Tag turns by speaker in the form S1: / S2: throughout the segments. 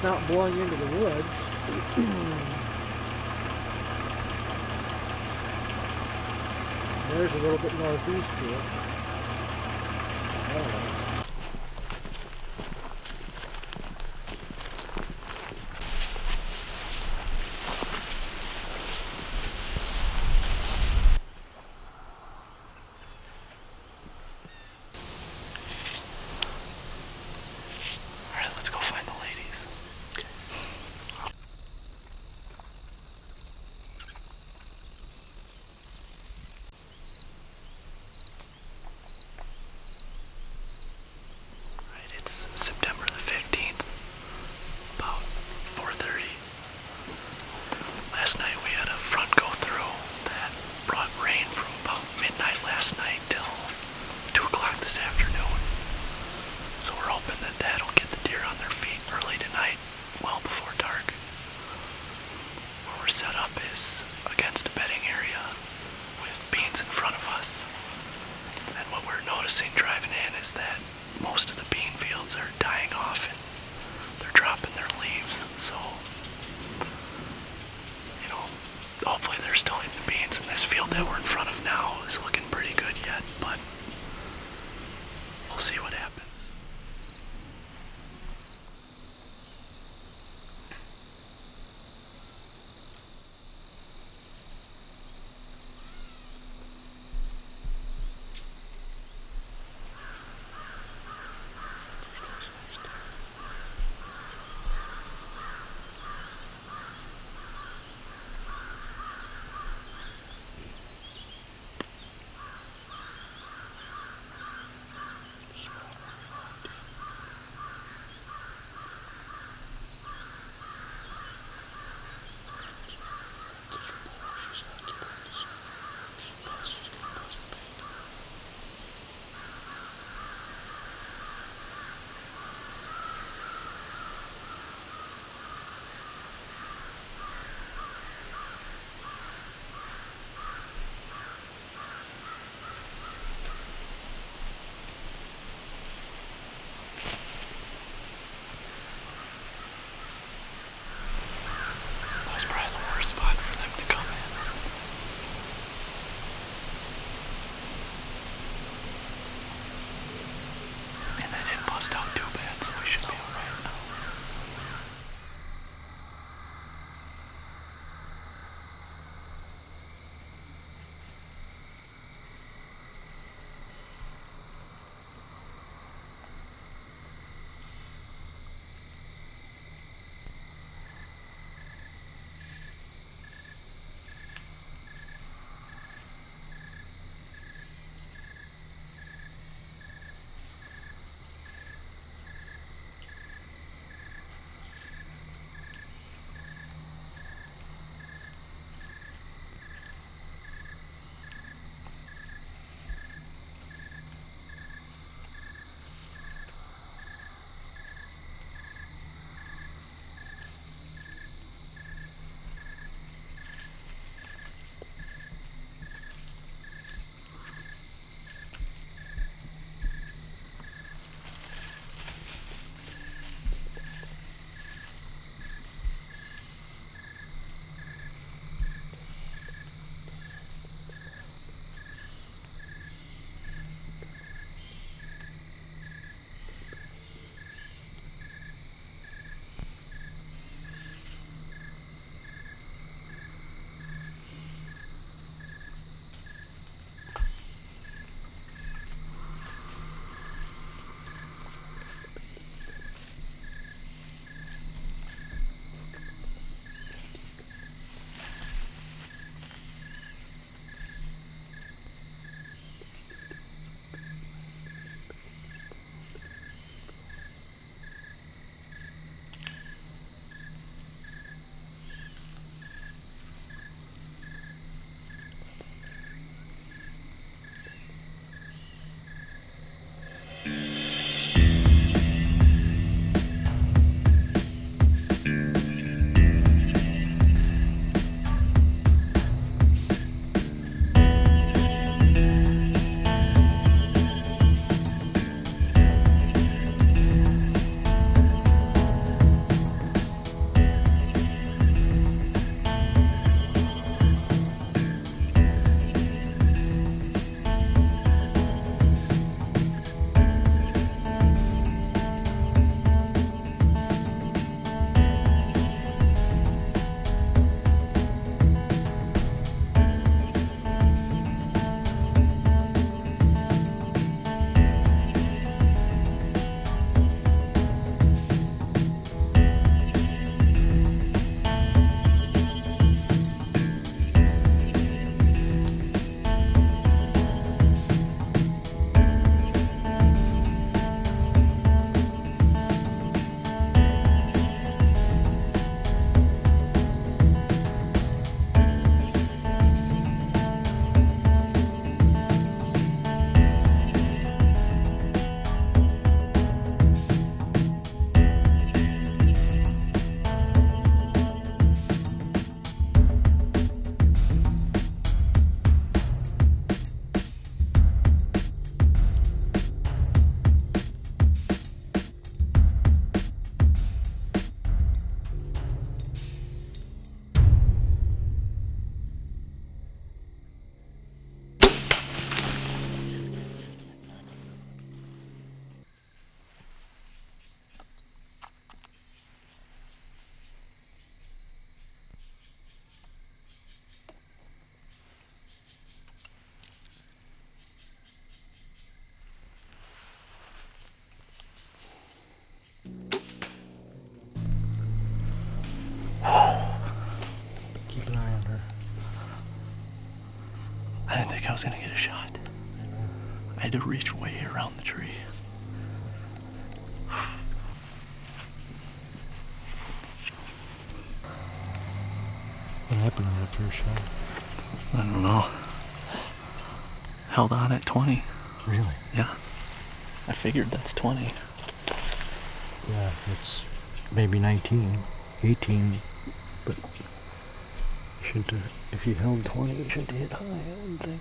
S1: not blowing into the woods. There's a little bit northeast to it. Anyway.
S2: Alright, let's go find the ladies. Alright, it's September the 15th, about 4:30. Last night we had a front go through that brought rain from about midnight last night till 2 o'clock this afternoon. So we're hoping that that'll get the deer on their feet early tonight, well before dark. Where we're set up is against a bedding area with beans in front of us. And what we're noticing driving in is that most of the bean fields are dying off and they're dropping their leaves. So, you know, hopefully they're still eating the beans, and this field that we're in front of now is looking pretty good yet, but we'll see what happens. I didn't think I was gonna get a shot. I had to reach way around the tree.
S1: What happened to that first shot?
S2: I don't know. Held on at 20.
S1: Really?
S2: Yeah. I figured that's 20.
S1: Yeah, it's maybe 19, 18, but shouldn't have, if you held 20, you shouldn't have hit high, I wouldn't think.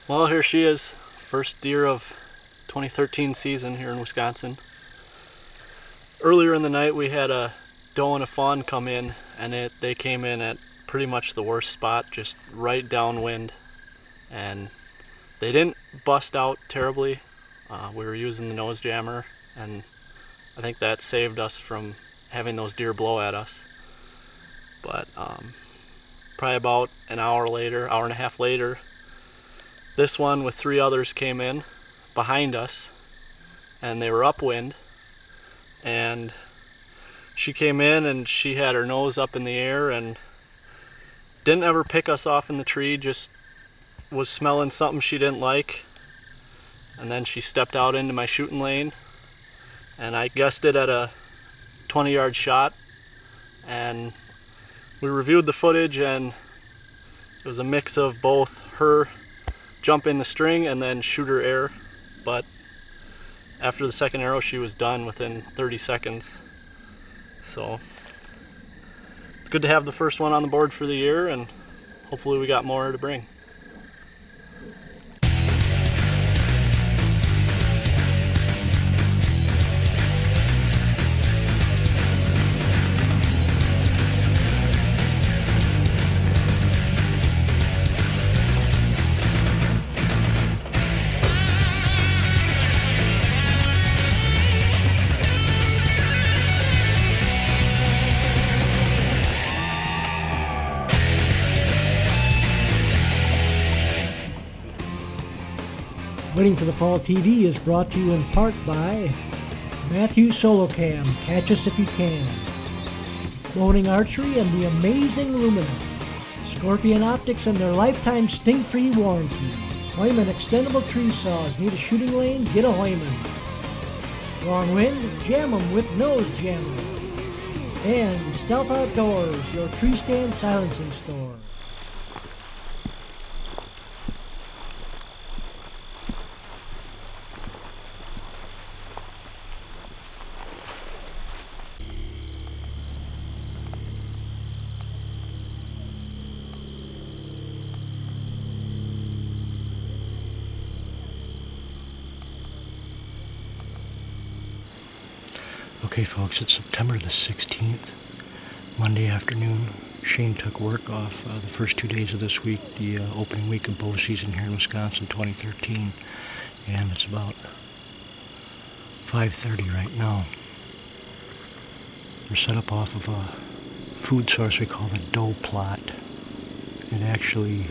S2: Well, here she is. First deer of 2013 season here in Wisconsin. Earlier in the night we had a doe and a fawn come in, and they came in at pretty much the worst spot, just right downwind. And they didn't bust out terribly. We were using the nose jammer, and I think that saved us from having those deer blow at us. But probably about an hour later, hour and a half later, this one with 3 others came in behind us, and they were upwind, and she came in and she had her nose up in the air and didn't ever pick us off in the tree, just was smelling something she didn't like. And then she stepped out into my shooting lane, and I guessed it at a 20-yard shot, and we reviewed the footage, and it was a mix of both her jump in the string and then shooter air. But after the second arrow she was done within 30 seconds. So it's good to have the first one on the board for the year, and hopefully we got more to bring.
S3: Waiting for the Fall TV is brought to you in part by Matthews Solocam, catch us if you can, Loaning Archery and the amazing Lumina, Scorpion Optics and their lifetime sting-free warranty, Heumann Extendable Tree Saws. Need a shooting lane? Get a Heumann. Wrong wind? Jam 'em with Nose Jammer. And Stealth Outdoors, your tree stand silencing store.
S1: Okay folks, it's September the 16th, Monday afternoon. Shane took work off the first 2 days of this week, the opening week of bow season here in Wisconsin 2013, and it's about 5:30 right now. We're set up off of a food source we call the doe plot. It actually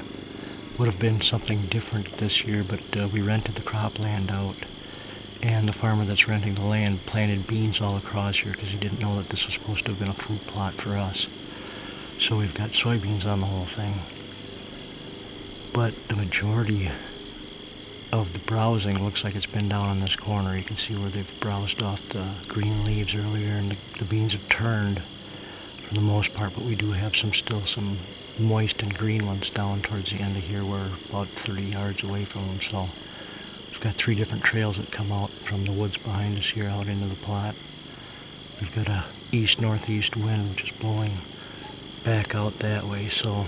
S1: would have been something different this year, but we rented the cropland out. And the farmer that's renting the land planted beans all across here because he didn't know that this was supposed to have been a food plot for us. So we've got soybeans on the whole thing. But the majority of the browsing looks like it's been down in this corner. You can see where they've browsed off the green leaves earlier, and the beans have turned for the most part, but we do have still some moist and green ones down towards the end of here. We're about 30 yards away from them, so we've got 3 different trails that come out from the woods behind us here out into the plot. We've got a east-northeast wind which is blowing back out that way, so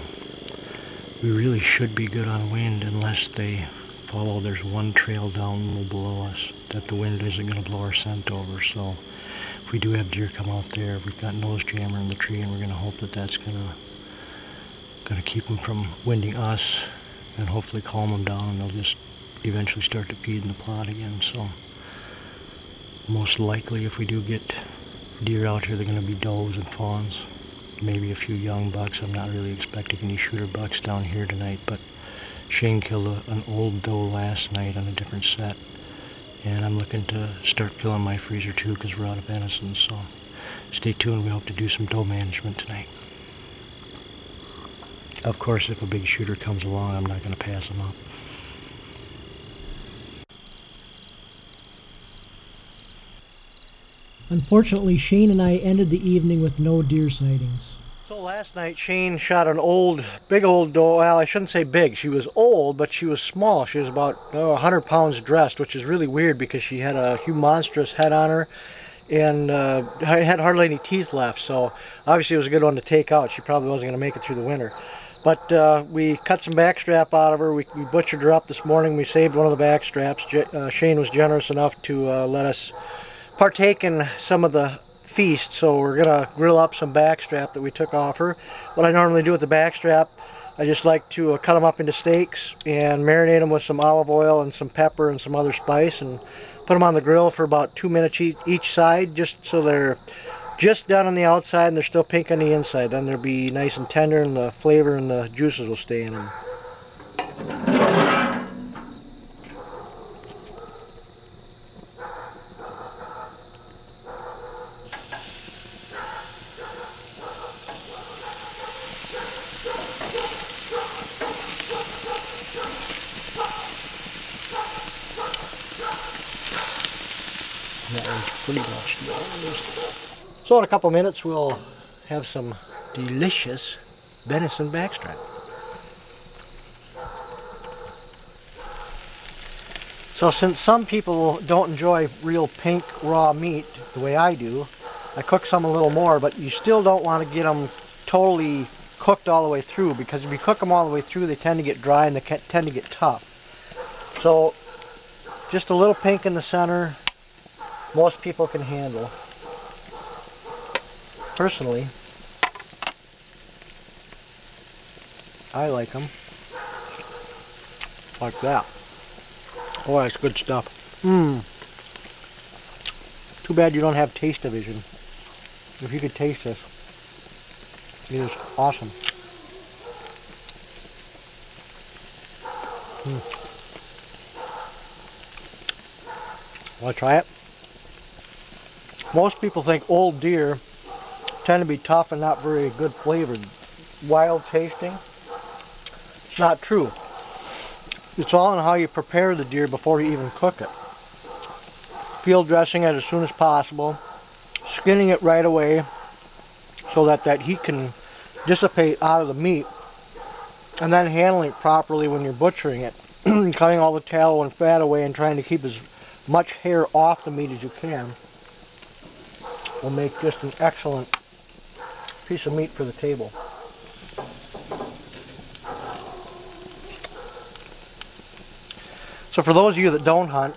S1: we really should be good on wind unless they follow. There's one trail down below us that the wind isn't going to blow our scent over, so if if we do have deer come out there, we've got nose jammer in the tree, and we're going to hope that that's going to keep them from winding us and hopefully calm them down, and they'll just eventually start to feed in the plot again. So most likely if we do get deer out here, they're going to be does and fawns, maybe a few young bucks. I'm not really expecting any shooter bucks down here tonight, but Shane killed an old doe last night on a different set, and I'm looking to start filling my freezer too because we're out of venison. So stay tuned. We hope to do some doe management tonight. Of course, if a big shooter comes along, I'm not going to pass him up.
S3: Unfortunately, Shane and I ended the evening with no deer sightings.
S1: So last night Shane shot an big old doe. Well, I shouldn't say big. She was old, but she was small. She was about 100 pounds dressed, which is really weird because she had a monstrous head on her and had hardly any teeth left. So obviously it was a good one to take out. She probably wasn't going to make it through the winter. But we cut some backstrap out of her. We butchered her up this morning. We saved one of the backstraps. Shane was generous enough to let us partake in some of the feast, so we're gonna grill up some backstrap that we took off her. What I normally do with the backstrap, I just like to cut them up into steaks and marinate them with some olive oil and some pepper and some other spice, and put them on the grill for about 2 minutes each side, just so they're just done on the outside and they're still pink on the inside. Then they'll be nice and tender, and the flavor and the juices will stay in them. That one's pretty much closed. So in a couple minutes we'll have some delicious venison backstrap. So since some people don't enjoy real pink raw meat the way I do, I cook some a little more, but you still don't want to get them totally cooked all the way through, because if you cook them all the way through, they tend to get dry and they tend to get tough. So just a little pink in the center, most people can handle. Personally, I like them like that. Oh, that's good stuff. Too bad you don't have taste division. If you could taste this, it is awesome. Want to try it? Most people think old deer tend to be tough and not very good flavored, wild tasting. It's not true. It's all in how you prepare the deer before you even cook it. Field dressing it as soon as possible, skinning it right away so that that heat can dissipate out of the meat, and then handling it properly when you're butchering it, cutting all the tallow and fat away and trying to keep as much hair off the meat as you can will make just an excellent piece of meat for the table. So for those of you that don't hunt,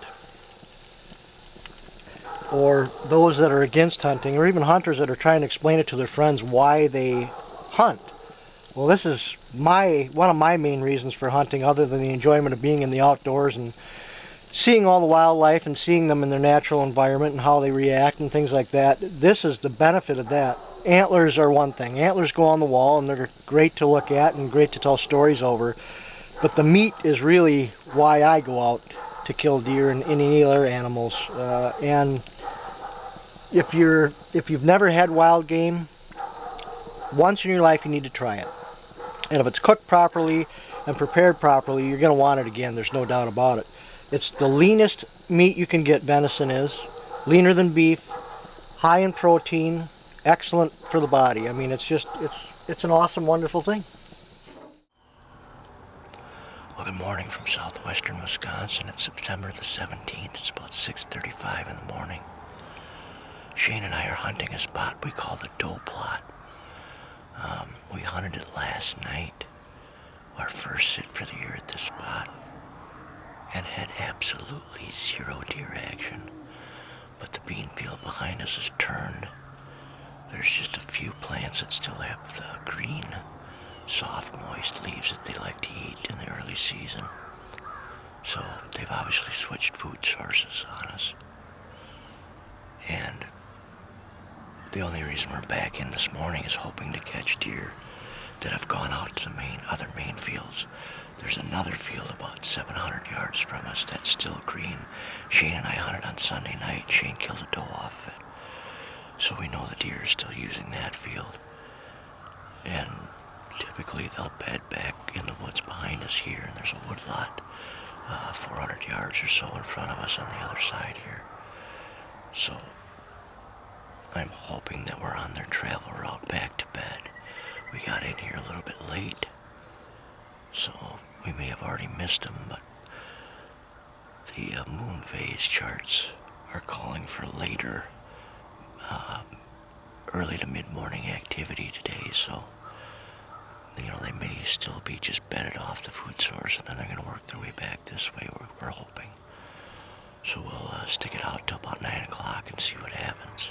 S1: or those that are against hunting, or even hunters that are trying to explain it to their friends why they hunt, well, this is one of my main reasons for hunting, other than the enjoyment of being in the outdoors and seeing all the wildlife and seeing them in their natural environment and how they react and things like that. This is the benefit of that. Antlers are one thing. Antlers go on the wall and they're great to look at and great to tell stories over. But the meat is really why I go out to kill deer and any other animals. And if you've never had wild game, once in your life you need to try it. And if it's cooked properly and prepared properly, you're going to want it again. There's no doubt about it. It's the leanest meat you can get, venison is. Leaner than beef, high in protein, excellent for the body. I mean, it's an awesome, wonderful thing. Well, good morning from southwestern Wisconsin. It's September the 17th. It's about 6:35 in the morning. Shane and I are hunting a spot we call the Doe Plot. We hunted it last night, our first sit for the year at this spot, and had absolutely zero deer action.
S2: but the bean field behind us is turned. There's just a few plants that still have the green, soft, moist leaves that they like to eat in the early season. So they've obviously switched food sources on us. And the only reason we're back in this morning is hoping to catch deer that have gone out to the other main fields. There's another field about 700 yards from us that's still green. Shane and I hunted on Sunday night. Shane killed a doe off of it. So we know the deer are still using that field. And typically they'll bed back in the woods behind us here, and there's a wood lot 400 yards or so in front of us on the other side here. So I'm hoping that we're on their travel route back to bed. We got in here a little bit late, so we may have already missed them, but the moon phase charts are calling for later early to mid-morning activity today, so they may still be just bedded off the food source, and then they're going to work their way back this way, we're hoping. So we'll stick it out till about 9 o'clock and see what happens.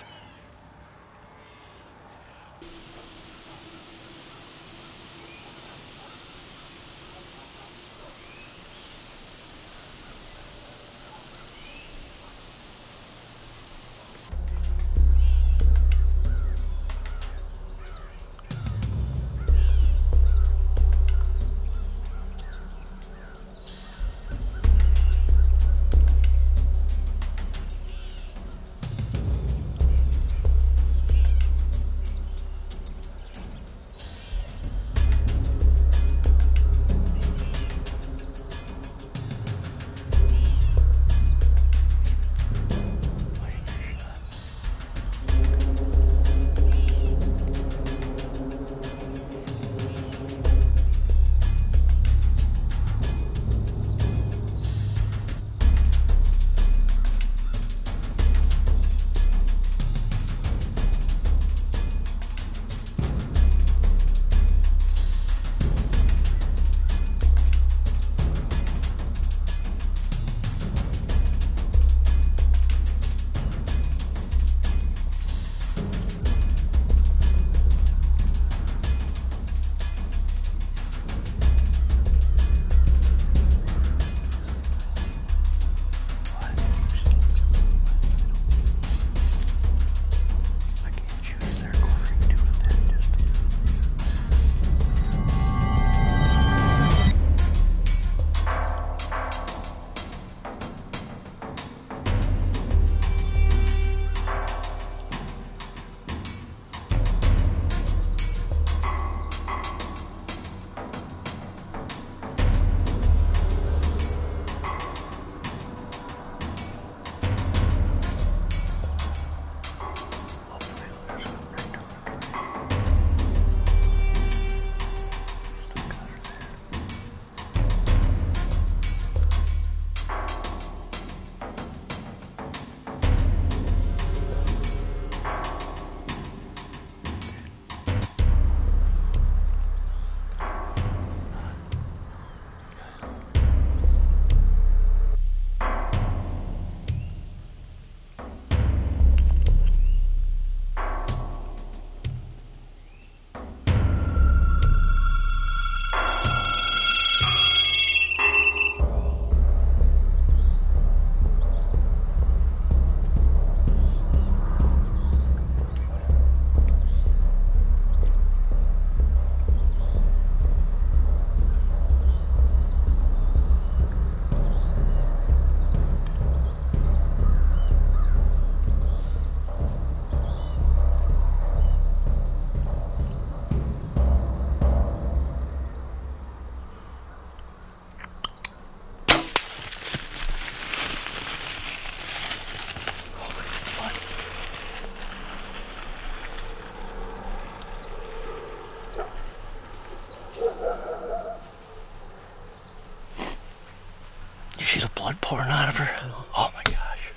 S2: Blood pouring out of her. Oh my gosh.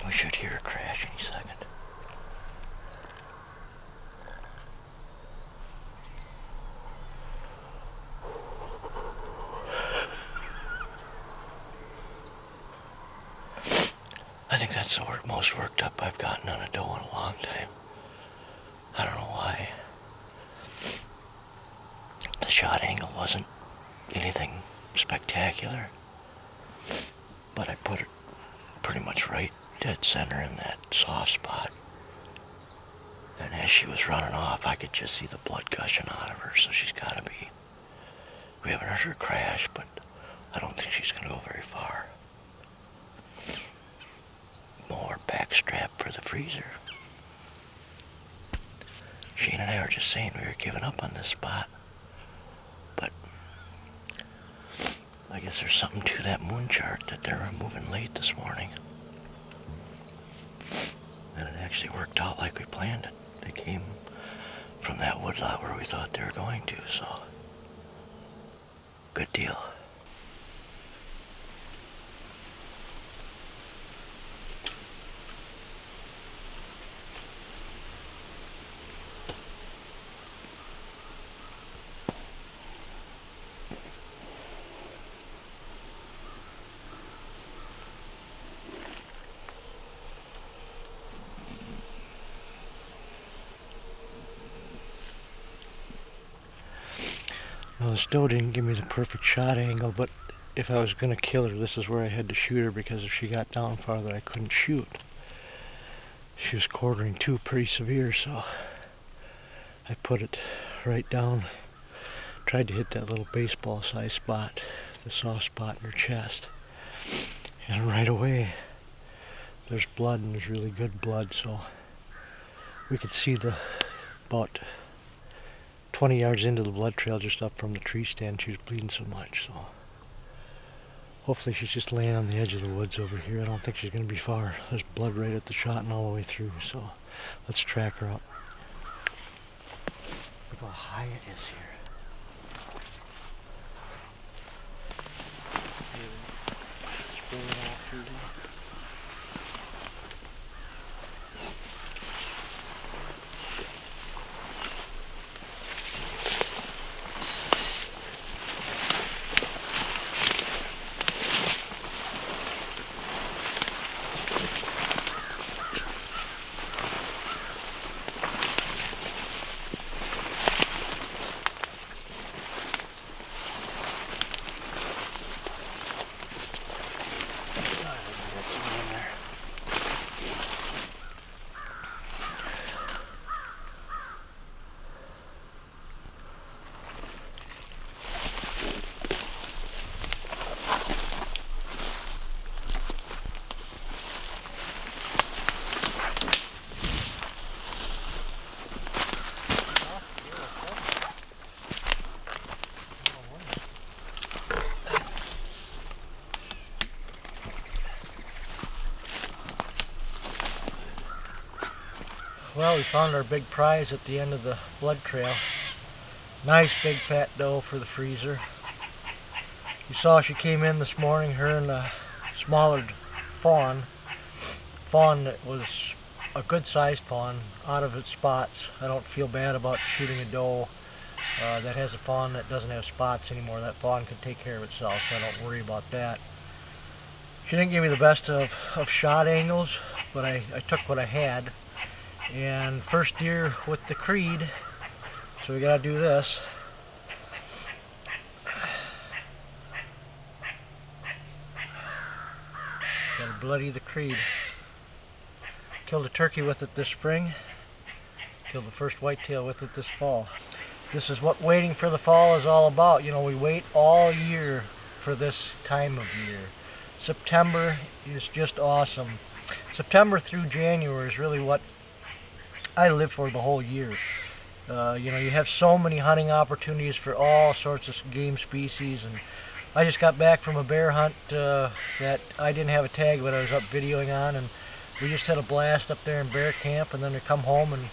S2: We should hear a crash any second.
S1: I think that's the most worked up I've gotten on a doe in a long time. I don't know why. The shot angle wasn't anything spectacular, but I put it pretty much right dead center in that soft spot. And as she was running off, I could just see the blood gushing out of her, so she's gotta be. We haven't heard her crash, but I don't think she's gonna go very far. More backstrap for the freezer. Shane and I were just saying we were giving up on this spot, but I guess there's something to that moon chart that they're moving late this morning. And it actually worked out like we planned it. They came from that woodlot where we thought they were going to, so good deal. Well, the doe didn't give me the perfect shot angle, but if I was going to kill her, this is where I had to shoot her, because if she got down farther, I couldn't shoot. She was quartering two pretty severe, so I put it right down, tried to hit that little baseball-sized spot, the soft spot in her chest. And right away, there's blood, and there's really good blood, so we could see the about 20 yards into the blood trail just up from the tree stand. She was bleeding so much, so hopefully she's just laying on the edge of the woods over here. I don't think she's going to be far. There's blood right at the shot and all the way through, so let's track her up. Look how high it is here. Spray it all through there. Well, we found our big prize at the end of the blood trail. Nice big fat doe for the freezer. You saw she came in this morning, her and a smaller fawn. Fawn that was a good sized fawn, out of its spots. I don't feel bad about shooting a doe that has a fawn that doesn't have spots anymore. That fawn can take care of itself, so I don't worry about that. She didn't give me the best of shot angles, but I took what I had. And first deer with the creed, so we gotta do this. Gotta bloody the creed. Killed a turkey with it this spring. Killed the first whitetail with it this fall. This is what waiting for the fall is all about. You know, we wait all year for this time of year. September is just awesome. September through January is really what I live for the whole year. You know, you have so many hunting opportunities for all sorts of game species, and I just got back from a bear hunt that I didn't have a tag, but I was up videoing on, and we just had a blast up there in bear camp. And then we come home, and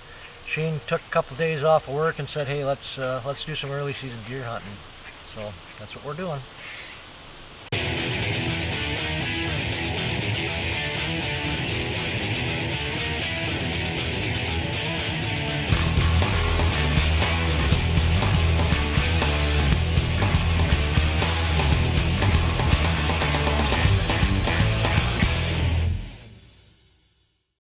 S1: Shane took a couple days off of work and said, "Hey, let's do some early season deer hunting." So that's what we're doing.